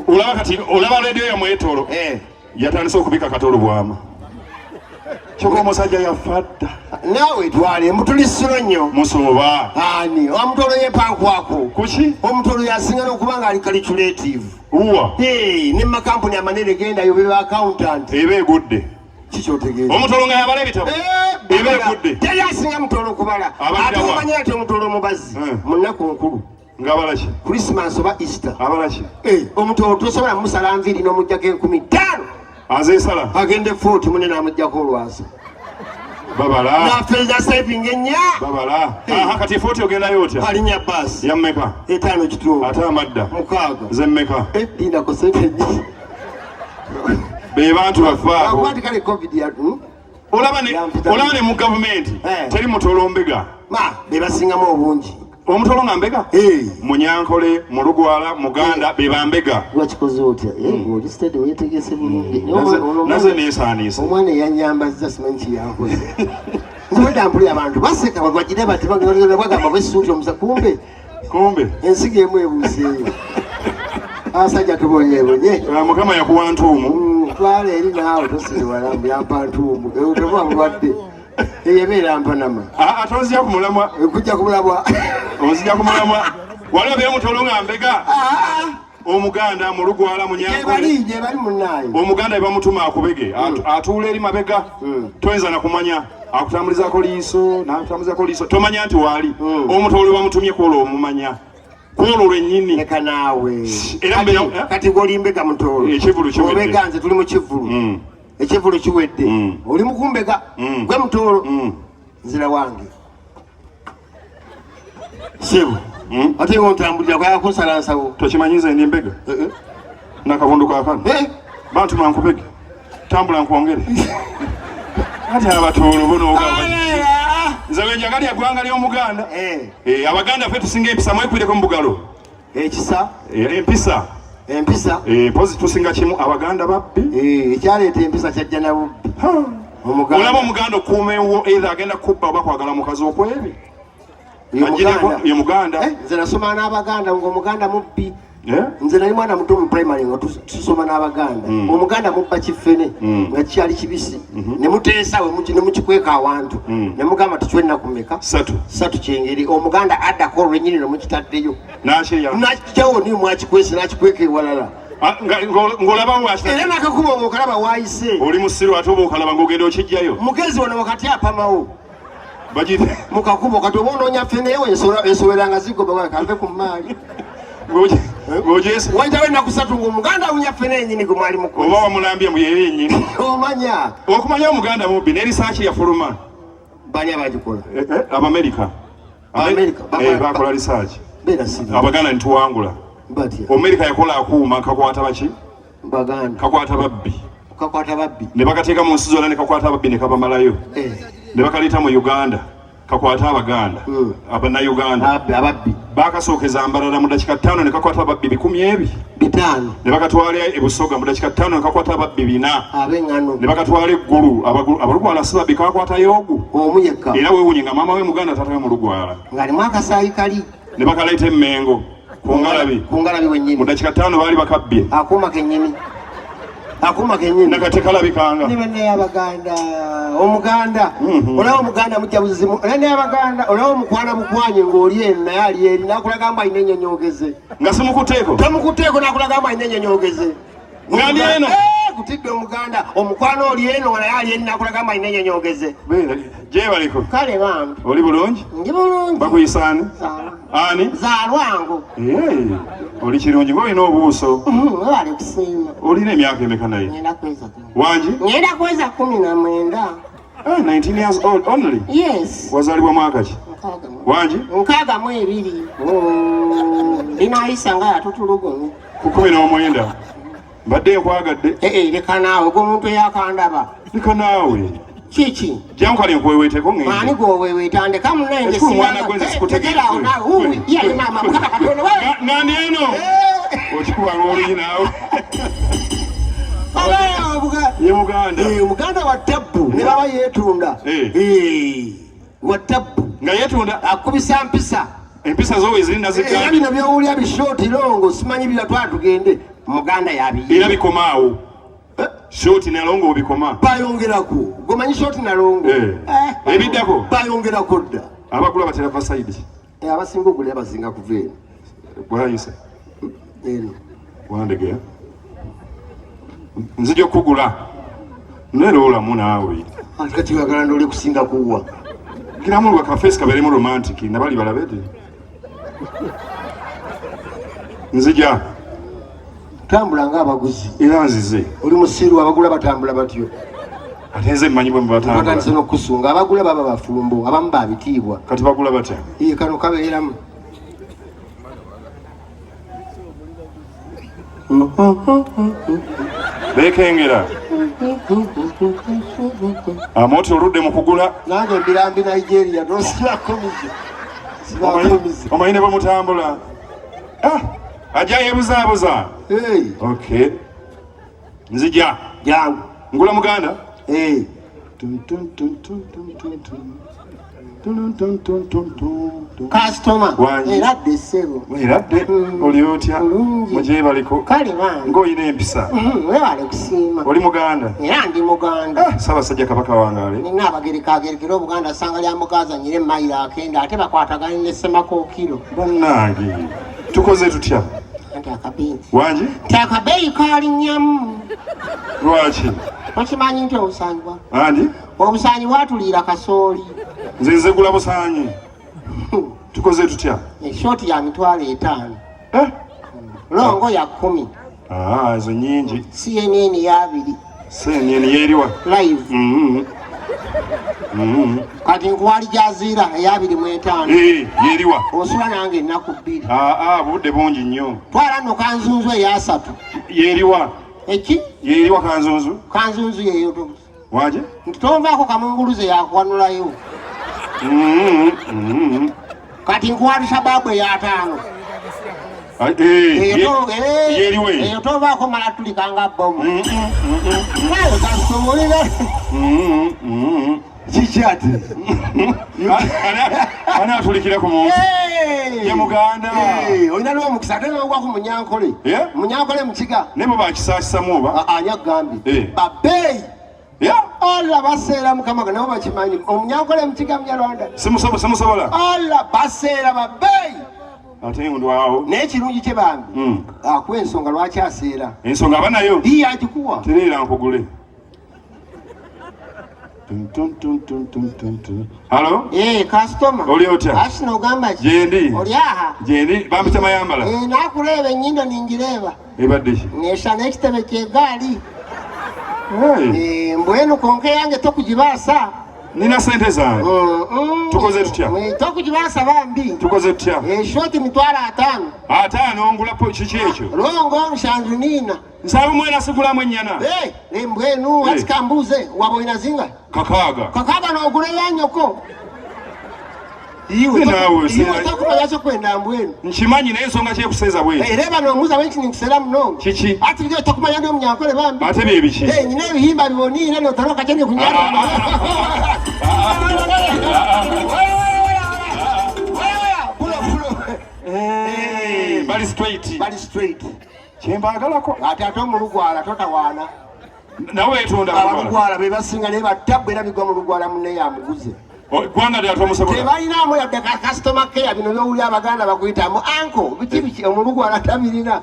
Ulaba kati olaba radio ya mwetoro. Yatandise okubika katolo bwama. Choko musajja yafadda. Nawe twale mutulisiro nnyo. Musoba. Ani, omutolo yepankwako. Kuki? Omutolo yasinga okubanga ali calculative. Uwa. Ne makampuni amanene genda yo beba accountant. Ebe gudde. Kichotegeeza. Omutolo nga yabala ebitabo. Ebe gudde. Teri asinga mutolo kubala. Atumanya ate omutolo mubazi. Munaku nkulu. Ngabala ki? Christmas oba Easter. Abala ki? Omutolo tosobola musala nviri n'omujjako 15. Azesala. Agende 40 munene amujjako olwasa. Babala. Na feza saving enya. Babala. Kati 40 ogenda yotya. Alinya bus. Ya mmeka? 5 kitu. Ata amadda. Mukaaga. Ze mmeka? Linda ko sente. Be bantu bafaako. Akwati kale covid ya. Olaba ne mu government. Teri mutolo mbega. Be basingamu obungi. Omutolo nga mbega? Munyankole, Mulugwala, Muganda be bambega. Wakikoze otya? Oli steady wetegese bulungi. Naze nesaanisa. Omwana yanyambaza simanyi yankoze. Nzibadde ampulira abantu baseka bagwagire bati bagamba bwesuuti omusa kumbe ensigo emu ebuuseeyo. Asajja tubonyebonye. Mukama yakuwa ntuumu. Twala eri naawe tosiriwala mbu yampa ntuumu. Teba bulwadde. Eyebeera mpanama. Tozija kumulamwa. Kujja kumulabwa. Ozija kumulamwa. Waliwo by'omutolo nga mbega? Omuganda, Mulugwala, Munyankole. Je bali munnayo. Omuganda bamutuma akubege. Atuula eri mabega. Toyinza na kumanya. Akutambulizako liiso, n'akutambulizako liiso. Tomanya nti waali. Omutolo bamutumye kwolwo omumanya. Kwolwo lwennyini. Leka naawe. Kati gw'olimbega mutolo. Ekivulu kiwedde. Obega nze tuli mu kivulu. Ekivulu kiwedde. Oli mukumbega. Gwe mutolo. Nzira wange. Sebu. Ate ngontambulira kwa kusala nsawo. Tokimanyiza ndi mbega? Nakabundu kakano. Bantu mankubege. Tambula nkwongere. Ate abatolo bono ogamba. Nzawe njagali yagwanga lyo Muganda. Abaganda ffe tusinga empisa mwekwireko mu bugalo. Ekisa? Empisa. Empisa? Pozi tusinga kimu Abaganda babbi. Ekyaleeta empisa kyajja na bubbi. Olaba Omuganda okuumewo either agenda kubba oba kwagala mukazi okwebi. Ye Muganda. Nze nasoma n'Abaganda ng'Omuganda mubbi. Nze nali mwana muto mu primary nga tusoma n'Abaganda. Omuganda mubba kifene nga kyali kibisi. Ne muteesa ne mukikweka awantu. Ne mugamba tukywenna kumeka. Satu kyengeri. Omuganda addako olwennyini ne mukitaddeyo. Nakikyawo ni mwakikwese nakikweka ewalala. Ng'olaba wakitadde. Era n'akakuba okalaba waayise. Oli musiru ate oba okalaba ng'ogenda okijjayo. Mugezi wano wakati apamawo. Bagite. Mukakuba kati oba onoonya ffeneyo ensoberanga zigoba kave ku maali. Wajja we nakusatu ng'Omuganda awunya ffene yennyini gwe mwali mukozi. Oba wamulambye mu yeye yennyini. Omanya. Okumanya Omuganda mubbi ne risaaki yafuluma. Bani abagikola? Abamerika. Bakola risaaki. Abaganda nituwangula. Omerika yakola akuuma kakwata baki? Baganda. Kakwata babbi. Kakwata babbi. Ne bakateeka mu nsi zonna ne kakwata babbi ne kabamalayo. Ne bakaleeta mu Uganda. Kakwata Abaganda. Abannayuganda. Ababbi. Bakasookeza Mbarara mu dakika 5 ne kakwata ababbi 12. Ne bakatwala e Busoga mu dakika 5 ne kakwata ababbi 4. Abengano. Ne bakatwala eggulu abalugwala Sibabbi kakwata Yogu. Omuyeka. Era weewunye nga maama we Muganda taata we Mulugwala. Ngali mwakasaayi kali. Ne bakaleeta Emmengo. Kungalabi wennyini. Mu dakika 5 baali bakabbye. Akuuma kennyini. Akuma kenyini. Nakatekalabikanga. Ni bene y'Abaganda. Omuganda. Olaba Omuganda mujja buzimu. Bene y'Abaganda. Olaba omukwana mukwanye ng'oli eno naye ali eri n'akulaga mbu alina ennyonyoogeze. Nga simukuteeko? Tamukuteeko n'akulaga mbu alina ennyonyoogeze. Ng'ali eno? Kutidde Omuganda. Omukwana oli eno nga naye ali eri n'akulaga mbu alina ennyonyoogeze. Gye baliko? Kale bambi. Oli bulungi? Ndi bulungi. Bakuyisa ani? Ani? Zaalwangu. Oli kirungi ng'olina obuuso. Wali kusiima. Olina emyaka emeka naye? Ngenda kweza. Wangi? Ngenda kweza 19. 19 years old only? Yes. Wazaalibwa mwaka ki? Wangi? 62. Linaayisa nga yatutulugunya. Ku 19. Mbadde nkwagadde. Leka naawe gw'omuntu eyakandaba. Leka naawe. Kiki? Jankale nkweweeteko ngende. Ani gweweeweeta andeka munenge mwana gwenze sikutegeera. Nani eno? Okikuba ng'olunyi naawe. Ye Muganda. Muganda wa ttabbu ne baba yeetunda. Wa ttabbu. Nga yeetunda? Akubisa mpisa. Empisa zo ezirina zigamba. Bino by'owulya bishooti longo simanyi biratwala tugende. Muganda yabi. Era bikomaawo. Shoti nalongo obikoma. Bayongerako. Gomanyi shoti nalongo. Ebiddako. Bayongerako dda. Abagula batera fa side. Abasinga ogula bazinga kuveera. Bwayise. Eno. Wandege. Nzija okugula. Nerola munaawe. Kati wagala ndole kusinga kuwa. Kila muntu wakafesi kaberemu romantic nabali balabete. Nzija. Tambula ng'abaguzi. Era nzize. Oli musiru abagula batambula batyo. Ate nze mmanyi bwe batambula. Batandise n'okusunga abagula baba bafumbo abamu babitiibwa. Kati bagula batya? Kano kabeeramu. Bekengera. Amoti oludde mu kugula. Nange mbirambi Nigeria nosirakomize. Omayine bamutambula. Ajja yebuzaabuza. Okay. Nzija. Jangu. Ngula muganda? Customer. Eradde ssebo. Eradde? Oli otya? Mugye baliko. Kale bange. Ng'oyina empisa. Weewale kusiima. Oli Muganda? Era ndi Muganda. Ssaabasajja Kabaka wangaale. Nina abagerekagerekera Obuganda ssanga lya Mugaza nyire mayiro akenda ate bakwatagana ne Ssemakookiro. Bannange. Tukoze tutya? Wangi? Akabeeyi kaalinyamu. Lwaki? Okimanyi nti obusaanyi bwa? Andi? Obusaanyi bwatuliira kasooli. Nze nzegula busaanyi. Tukoze tutya? Eshoti ya $5,000. Longo ya 10. Ezo nyingi. CNN ya 2. CNN yeeriwa? Live. Kati nkuwali jaziira eya 25. Yeeriwa? Osula nange ennaku 2. Budde bungi nnyo. Twala nno kanzunzu eya 3. Yeeriwa? Eki? Yeeriwa kanzunzu? Kanzunzu yeeyo. Waje? Nti tonvaako kamunguluze yakuwanulayo. Kati nkuwali shababu eya 5. Yeeriwe? Eyo tovaako mala tulikanga bomu. Nayo kasumulire. Kiki ati? Ani atulikira ku muntu? Ye Muganda. Olina n'omukisa ate n'ogwa ku Munyankole. Munyankole Mukiga. Ne bwe bakisaasisamu oba? Ani agambye. Babeeyi. Alla baseera Mukama nabo bakimanyi. Omunyankole Mukiga Munyarwanda. Simusobola? Alla baseera babeeyi. Ate ndwawo. Naye kirungi kye bambi. Akuwa ensonga lwaki aseera. Ensonga aba nayo? Agikuwa. Tereera nkugule. Halo? Customer. Oli otya? Asino ogamba ki? Gyendi. Oli aha? Gyendi. Bampita Mayambala? Nakuleeba ennyindo ningireeba. Ebadde ki? Neesa n'ekitebe ky'eggaali. Mbwenu konke yange tokugibaasa. Nina sente zange. Tukoze tutya? Tokugibaasa bambi. Tukoze tutya? Shoti $5,000. 5 ngula kiki ekyo? Longo 7 nina. Nsaba mwena sigulamu ennyana. Mbwenu atikambuuze waba olina zinga? 6. 6 n'ogula eya nnyoko. Iwe tokumanya kyokwenda mbwenu. Nkimanyi naye ensonga kyekuseeza bwenu. Era bano omuuza bwenki ninkuseera muno. Kiki? Ati byo tokumanya ndi Omunyankole bambi. Ate bye biki? Nyina ebihimba biboniire n'otoloka kye ndikunyala. Bali straight. Kyembaagalako. Ate omulugwala totawaana. Nawe weetonda abalugwala be basinga naye batabbu era bigwa mu lugwala munne yamuguze. Gwanga lyatwa musobola. Tebalinamu yadde customer care bino byowuli Abaganda bakuyitamu anko biki omulugwala tabirina.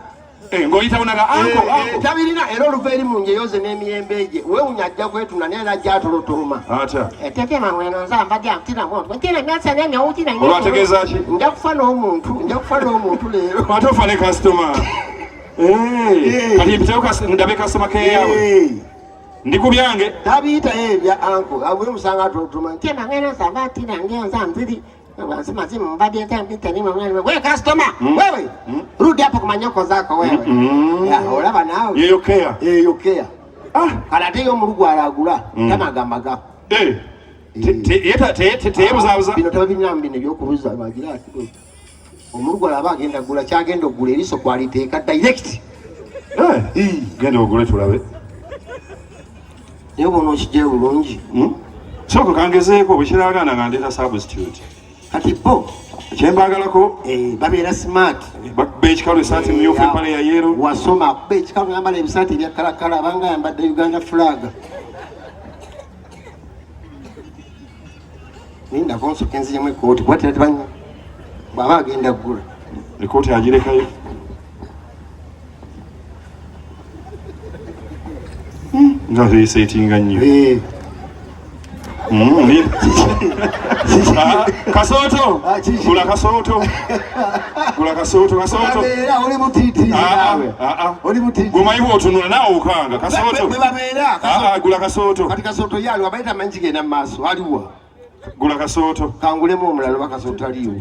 Ng'oyitawo naga anko. Tabirina era oluva eri mu njeyoze n'emiyembe gye weewunya ajja kwetuna naye najja atolotoma. Atya? Tetema mweno nza mbadde ntina muntu ntina myasa n'emya wutina nnyo. Olwategeeza ki? Nja kufa n'omuntu leero. Ate ofa ne customer. Kati mpitewo ndabe customer care yawe. Ndiku byange. Tabiyita ebya anko abwe musanga atolotoma ntina mweno nza mbatina nnyo nza nziri. Mazimu mbadde ntambita ni mwana wewe customer wewe rudi hapo kwa manyoko zako wewe olaba nawe yeyokea kala teyo mulugu alagula tamagamaga teyebuzabuza bino tababinambi ne byokubuza bagira ati omulugu alaba agenda gula kyagenda ogula eriso kwaliteeka direct genda ogule tulabe niyo bono kijje bulungi soko kangezeeko bwekiragana nga ndeeta substitute kati bo kyembagalako babeera smart akubba ekikalu esaati mmyufu empale ya yero wasoma akubba ekikalu yambala ebisaati ebya kalakala abanga yambadde Uganda flag ninda konsoka enziyemu ekooti bwatera tebanya bw'aba agenda kugula ekooti agirekayo nga resetinga nnyo kasooto gula kasooto oli mutiitirize oli mutiitirize gomayi bw'otunula naawe okanga kasooto gula kasooto kati kasooto ye aliwa bayita amanyi kigenda mu maaso aliwa gula kasooto kangulemu omulala oba kasooto aliwo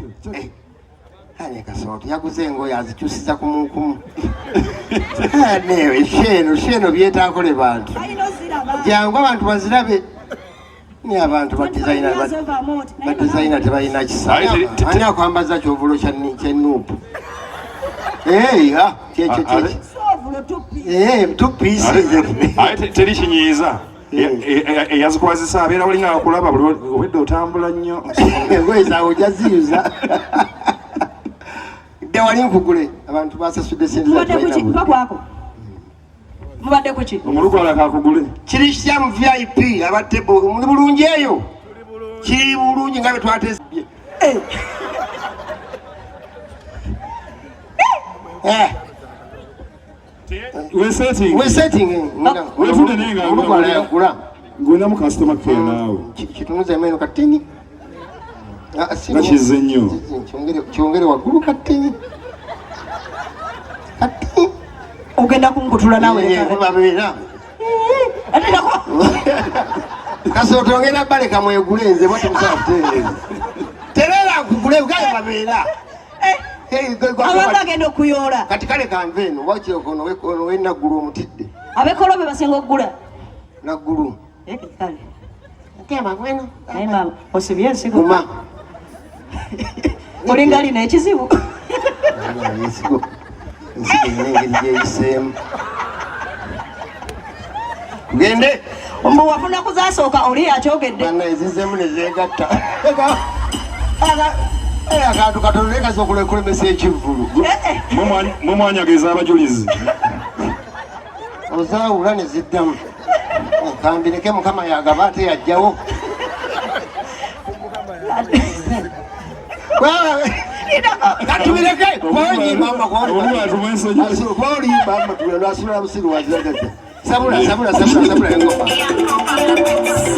ane kasooto yaguze engoye azikyusiza kumukumu sheno byetakole bantu jangu abantu bazirabe ni abantu badizayina tebalina kisa ani akwambaza kyovulo kyenuupu tupisi teri kinyiiza eyazikwazisa abeera walinga akulaba buli obwedde otambula nnyo engoye zaawe ojaziyuza dde wali nkugule abantu basasudde mubadde kuki omulugwala kakugule kiri kitya mu VIP abadde muli bulungi eyo kiri bulungi nga bwe twatesibye wetunde nenga olugwala yagula gwena mu customer care naawe kitunuza emeno katini nakizze nnyo kyongere waggulu katini ogenda kunkutula nawe babeera kasooto ogenda baleka mwegule nze bwati musala kutereeza terera nkugule gaye babeera abantu agenda okuyoola kati kale kanve eno wakiokono wenaggulu omutidde abekolobe basinga okugula naggulu kale akema gweno naye mama osibye ensigo muma olinga alina ekizibu ensigo engeri gyeyiseemu gende mbu wafuna kuzasooka oli yakyogedde bana ezizeemu nezegatta akantu katono naye kasooka okulemesa ekivvulu mumwanyageza abajulizi ozaawula neziddamu kambireke mukama yagaba ate yajjawo katubireke kwonyimama kwoliyimama tulanasula musiru waziragete sabula engoma